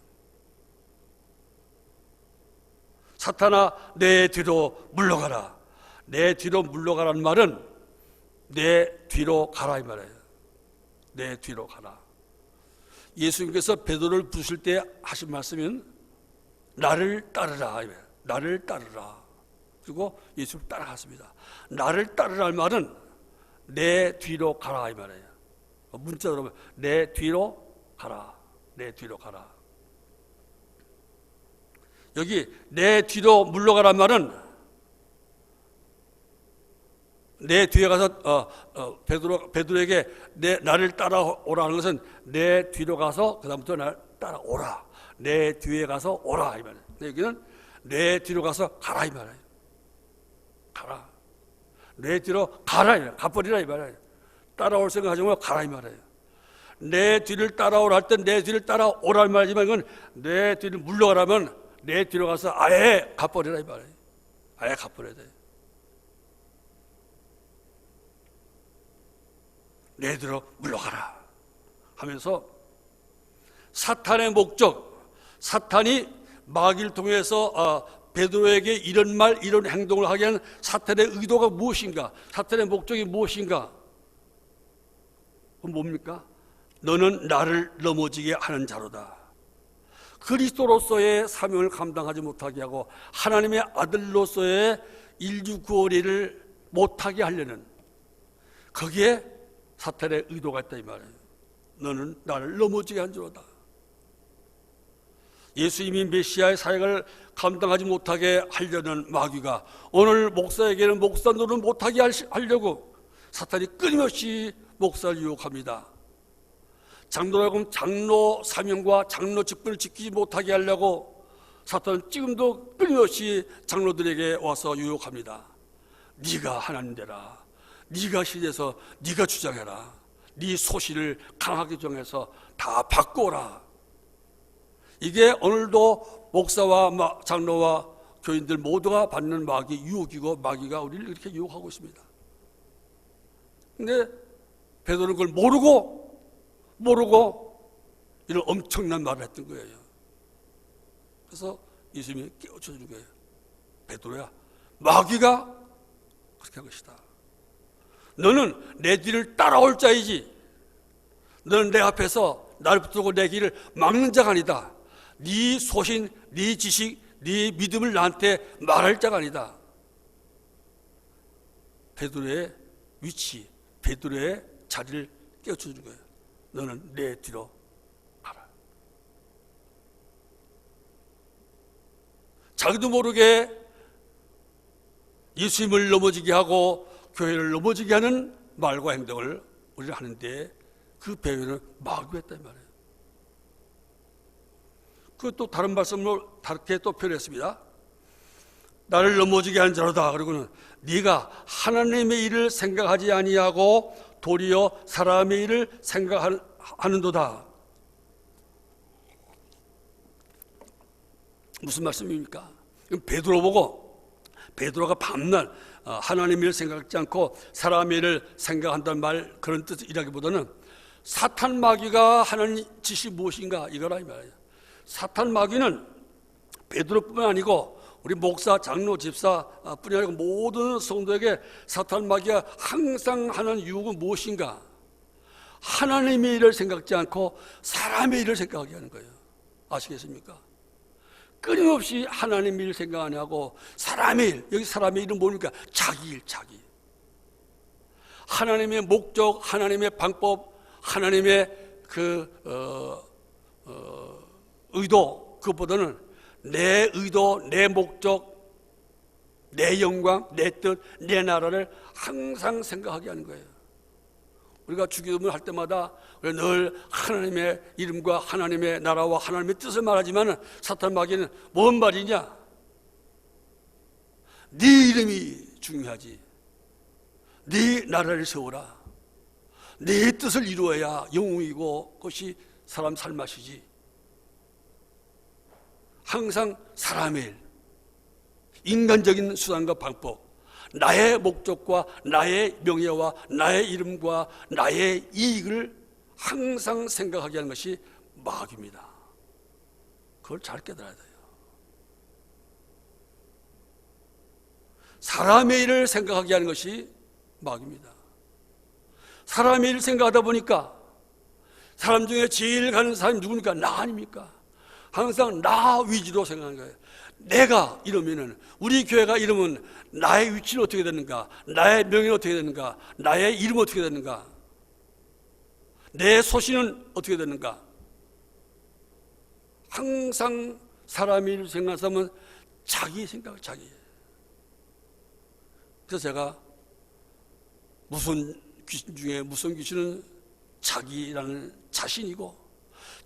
사탄아, 내 뒤로 물러가라. 내 뒤로 물러가라는 말은 내 뒤로 가라 이 말이에요. 내 뒤로 가라. 예수님께서 베드로를 부르실 때 하신 말씀은 나를 따르라. 나를 따르라. 그리고 예수를 따라갔습니다. 나를 따르라는 말은 내 뒤로 가라 이 말이에요. 문자로 보면 내 뒤로 가라. 내 뒤로 가라. 여기 내 뒤로 물러가란 말은 내 뒤에 가서 베드로에게 나를 따라오라는 것은 내 뒤로 가서 그 다음부터 나를 따라오라. 내 뒤에 가서 오라 이 말이에요. 여기는 내 뒤로 가서 가라 이 말이에요. 가라. 내 뒤로 가라. 가버리라 이 말이에요. 따라올 생각하지 말고 가라 이 말이에요. 내 뒤를 따라오라 할 때 내 뒤를 따라오라 말이지만 이건 내 뒤를 물러가라면 내 뒤로 가서 아예 가버리라 이 말이에요. 아예 가버려야 돼. 내 뒤로 물러가라 하면서 사탄의 목적, 사탄이 마귀를 통해서 베드로에게 이런 말, 이런 행동을 하게 하는 사탄의 의도가 무엇인가? 사탄의 목적이 무엇인가? 그건 뭡니까? 너는 나를 넘어지게 하는 자로다. 그리스도로서의 사명을 감당하지 못하게 하고 하나님의 아들로서의 인류 구원을 못하게 하려는 거기에 사탄의 의도가 있다 이 말이에요. 너는 나를 넘어지게 한 자로다. 예수님이 메시아의 사역을 감당하지 못하게 하려는 마귀가 오늘 목사에게는 목사 노릇 못하게 하려고 사탄이 끊임없이 목사를 유혹합니다. 장로라고 장로 사명과 장로 직분을 지키지 못하게 하려고 사탄은 지금도 끊임없이 장로들에게 와서 유혹합니다. 네가 하나님 되라. 네가 신에서 네가 주장해라. 네 소신을 강하게 정해서 다 바꿔라. 이게 오늘도 목사와 장로와 교인들 모두가 받는 마귀 유혹이고 마귀가 우리를 이렇게 유혹하고 있습니다. 근데 베드로는 그걸 모르고 이런 엄청난 말을 했던 거예요. 그래서 예수님이 깨우쳐주는 거예요. 베드로야, 마귀가 그렇게 한 것이다. 너는 내 뒤를 따라올 자이지 너는 내 앞에서 나를 붙들고 내 길을 막는 자가 아니다. 네 소신, 네 지식, 네 믿음을 나한테 말할 자가 아니다. 베드로의 위치, 베드로의 자리를 깨우쳐주는 거예요. 너는 내 뒤로 가라. 자기도 모르게 예수님을 넘어지게 하고 교회를 넘어지게 하는 말과 행동을 우리가 하는데 그 배후에는 마귀가 있단 말이에요. 그것도 다른 말씀으로 다르게 또 표현했습니다. 나를 넘어지게 하는 자로다. 그리고는 네가 하나님의 일을 생각하지 아니하고 도리어 사람의 일을 생각하는도다. 무슨 말씀입니까? 베드로 보고 베드로가 밤낮 하나님의 일을 생각하지 않고 사람의 일을 생각한다는 말 그런 뜻이라기보다는 사탄 마귀가 하는 짓이 무엇인가 이거라 이 말이에요. 사탄 마귀는 베드로뿐만 아니고 우리 목사, 장로, 집사뿐이 아니고 모든 성도에게 사탄 마귀가 항상 하는 유혹은 무엇인가? 하나님의 일을 생각지 않고 사람의 일을 생각하게 하는 거예요. 아시겠습니까? 끊임없이 하나님의 일을 생각 안 하고 사람의 일, 여기 사람의 일은 뭡니까? 자기 일, 자기. 하나님의 목적, 하나님의 방법, 하나님의 의도, 그것보다는 내 의도, 내 목적, 내 영광, 내 뜻, 내 나라를 항상 생각하게 하는 거예요. 우리가 주기도문을 할 때마다 늘 하나님의 이름과 하나님의 나라와 하나님의 뜻을 말하지만 사탄 마귀는 뭔 말이냐? 네 이름이 중요하지. 네 나라를 세워라. 네 뜻을 이루어야 영웅이고 그것이 사람 살맛이지. 항상 사람의 일, 인간적인 수단과 방법, 나의 목적과 나의 명예와 나의 이름과 나의 이익을 항상 생각하게 하는 것이 마귀입니다. 그걸 잘 깨달아야 돼요. 사람의 일을 생각하게 하는 것이 마귀입니다. 사람의 일을 생각하다 보니까 사람 중에 제일 가는 사람이 누굽니까? 나 아닙니까? 항상 나 위주로 생각하는 거예요. 내가 이러면은, 우리 교회가 이러면 나의 위치는 어떻게 되는가? 나의 명예는 어떻게 되는가? 나의 이름은 어떻게 되는가? 내 소신은 어떻게 되는가? 항상 사람의 일을 생각하는 사람은 자기 생각, 자기. 그래서 제가 무슨 귀신 중에 무슨 귀신은 자기라는 자신이고,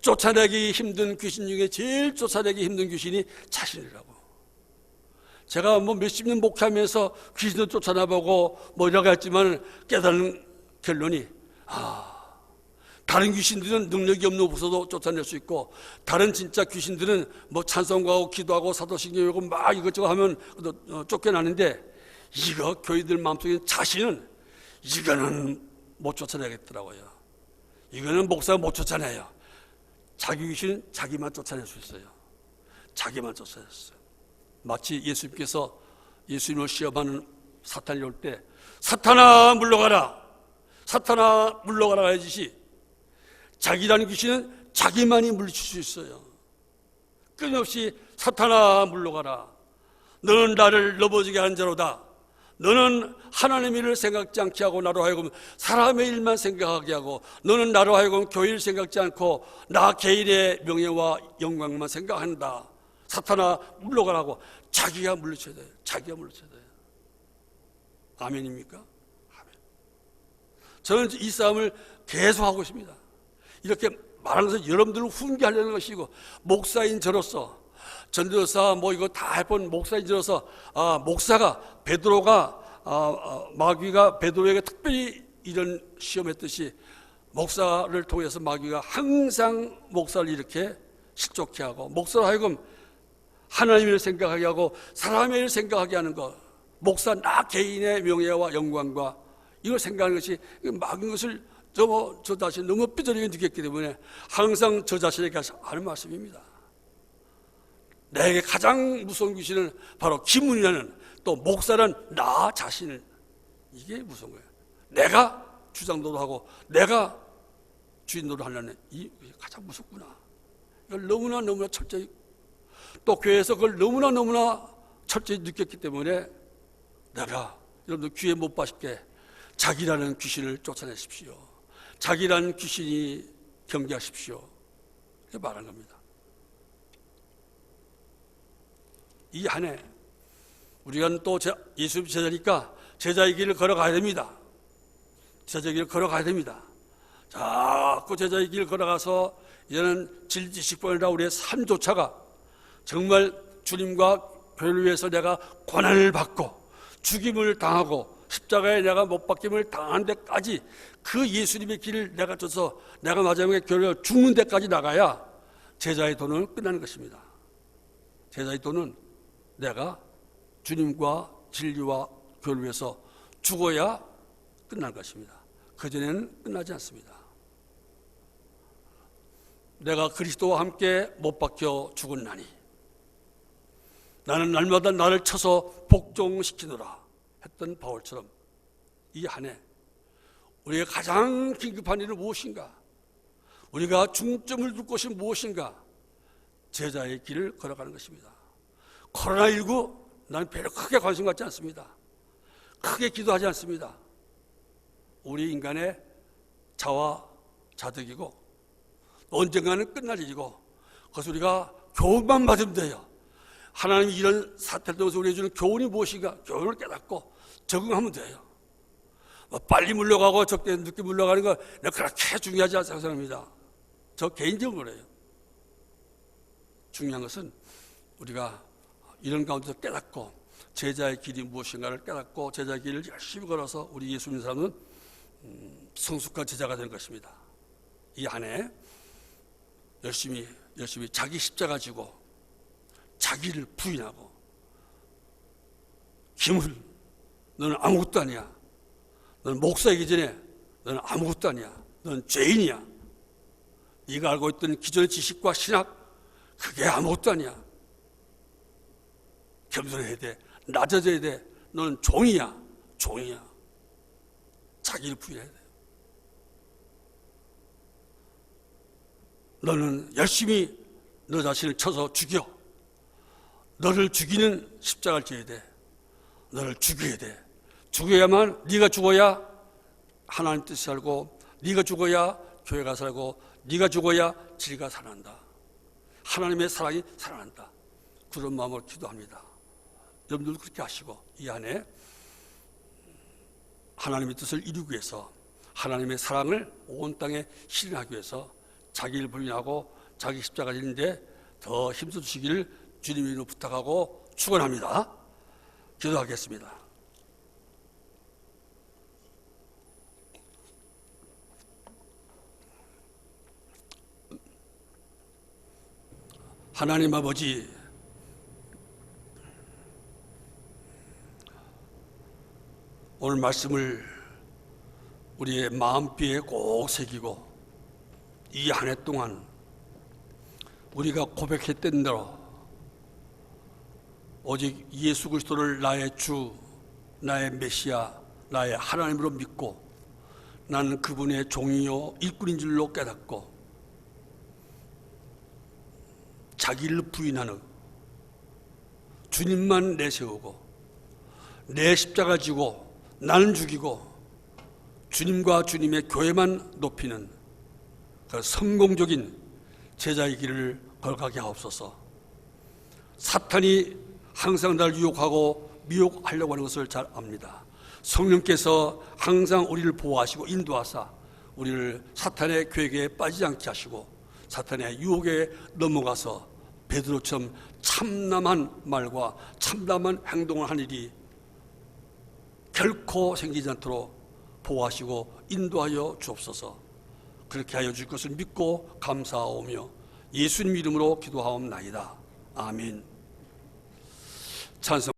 쫓아내기 힘든 귀신 중에 제일 쫓아내기 힘든 귀신이 자신이라고. 제가 뭐 몇십 년 목회하면서 귀신도 쫓아나보고 뭐 이라고 했지만 깨달은 결론이, 다른 귀신들은 능력이 없는 없어도 쫓아낼 수 있고, 다른 진짜 귀신들은 뭐 찬송가하고 기도하고 사도신경하고 막 이것저것 하면 쫓겨나는데, 이거 교회들 마음속에 자신은 이거는 못 쫓아내겠더라고요. 이거는 목사가 못 쫓아내요. 자기 귀신은 자기만 쫓아낼 수 있어요. 자기만 쫓아냈어요. 마치 예수님께서 예수님을 시험하는 사탄이 올 때, 사탄아 물러가라, 사탄아 물러가라 해주시, 자기라는 귀신은 자기만이 물리칠 수 있어요. 끊임없이 사탄아 물러가라, 너는 나를 넘어지게 하는 자로다, 너는 하나님의 일을 생각지 않게 하고 나로 하여금 사람의 일만 생각하게 하고, 너는 나로 하여금 교회를 생각지 않고 나 개인의 명예와 영광만 생각한다, 사탄아 물러가라고 자기가 물리쳐야 돼요. 자기가 물리쳐야 돼요. 아멘입니까? 아멘. 저는 이 싸움을 계속하고 있습니다. 이렇게 말하는 것은 여러분들을 훈계하려는 것이고, 목사인 저로서, 전도사 뭐 이거 다 해본 목사인 저로서, 목사가 베드로가 마귀가 베드로에게 특별히 이런 시험했듯이 목사를 통해서 마귀가 항상 목사를 이렇게 실족해 하고, 목사를 하여금 하나님을 생각하게 하고 사람의 일을 생각하게 하는 것, 목사 나 개인의 명예와 영광과 이걸 생각하는 것이 마귀인 것을 저 자신 너무 삐져나게 느꼈기 때문에 항상 저 자신에게 하는 말씀입니다. 내게 가장 무서운 귀신은 바로 기문이라는, 또 목사는 나 자신을, 이게 무서운 거예요. 내가 주장도도 하고 내가 주인도도 하려는 이게 가장 무섭구나. 이걸 너무나 철저히, 또 교회에서 그걸 너무나 철저히 느꼈기 때문에 내가 여러분들 귀에 못 박히게 자기라는 귀신을 쫓아내십시오. 자기라는 귀신이 경계하십시오. 이렇게 말한 겁니다. 이 한 해 우리가 또 예수 제자니까 제자의 길을 걸어가야 됩니다. 제자의 길을 걸어가야 됩니다. 자꾸 제자의 길을 걸어가서 이제는 질지식본이라 우리의 삶조차가 정말 주님과 교회를 위해서 내가 고난을 받고 죽임을 당하고 십자가에 내가 못 박힘을 당한 데까지 그 예수님의 길을 내가 져서 내가 마지막에 교회를 죽는 데까지 나가야 제자의 도는 끝나는 것입니다. 제자의 도는 내가 주님과 진리와 교회를 위해서 죽어야 끝날 것입니다. 그전에는 끝나지 않습니다. 내가 그리스도와 함께 못 박혀 죽었나니 나는 날마다 나를 쳐서 복종시키노라 했던 바울처럼 이 한 해 우리가 가장 긴급한 일은 무엇인가? 우리가 중점을 둘 것이 무엇인가? 제자의 길을 걸어가는 것입니다. 코로나19 나는 별로 크게 관심 갖지 않습니다. 크게 기도하지 않습니다. 우리 인간의 자와 자득이고 언젠가는 끝날 일이고 그래서 우리가 교훈만 받으면 돼요. 하나님이 이런 사태를 통해서 우리에게 주는 교훈이 무엇인가 교훈을 깨닫고 적응하면 돼요. 빨리 물러가고 적게 늦게 물러가는 거 내가 그렇게 중요하지 않다고 생각합니다. 저 개인적으로 그래요. 중요한 것은 우리가 이런 가운데서 깨닫고 제자의 길이 무엇인가를 깨닫고 제자의 길을 열심히 걸어서 우리 예수 믿는 사람은 성숙한 제자가 되는 것입니다. 이 안에 열심히 자기 십자가 지고 자기를 부인하고 기물 너는 아무것도 아니야. 너는 목사이기 전에 너는 아무것도 아니야. 너는 죄인이야. 네가 알고 있던 기존의 지식과 신학 그게 아무것도 아니야. 겸손해야 돼. 낮아져야 돼. 너는 종이야. 자기를 부인해야 돼. 너는 열심히 너 자신을 쳐서 죽여. 너를 죽이는 십자가를 져야 돼. 너를 죽여야 돼. 죽여야만 네가 죽어야 하나님 뜻이 살고 네가 죽어야 교회가 살고 네가 죽어야 지리가 살아난다. 하나님의 사랑이 살아난다. 그런 마음으로 기도합니다. 여러분들도 그렇게 하시고 이 안에 하나님의 뜻을 이루기 위해서 하나님의 사랑을 온 땅에 실현하기 위해서 자기를 부인하고 자기 십자가 지는데 더 힘써 주시기를 주님 이름으로 부탁하고 축원합니다. 기도하겠습니다. 하나님 아버지, 오늘 말씀을 우리의 마음비에 꼭 새기고 이 한 해 동안 우리가 고백했던 대로 오직 예수 그리스도를 나의 주, 나의 메시아, 나의 하나님으로 믿고 나는 그분의 종이요 일꾼인 줄로 깨닫고 자기를 부인하는 주님만 내세우고 내 십자가 지고 나는 죽이고 주님과 주님의 교회만 높이는 그 성공적인 제자의 길을 걸어가게 하옵소서. 사탄이 항상 나를 유혹하고 미혹하려고 하는 것을 잘 압니다. 성령께서 항상 우리를 보호하시고 인도하사 우리를 사탄의 괴계에 빠지지 않게 하시고 사탄의 유혹에 넘어가서 베드로처럼 참남한 말과 참담한 행동을 한 일이 결코 생기지 않도록 보호하시고 인도하여 주옵소서. 그렇게 하여 줄 것을 믿고 감사하오며 예수님 이름으로 기도하옵나이다. 아멘. 찬송.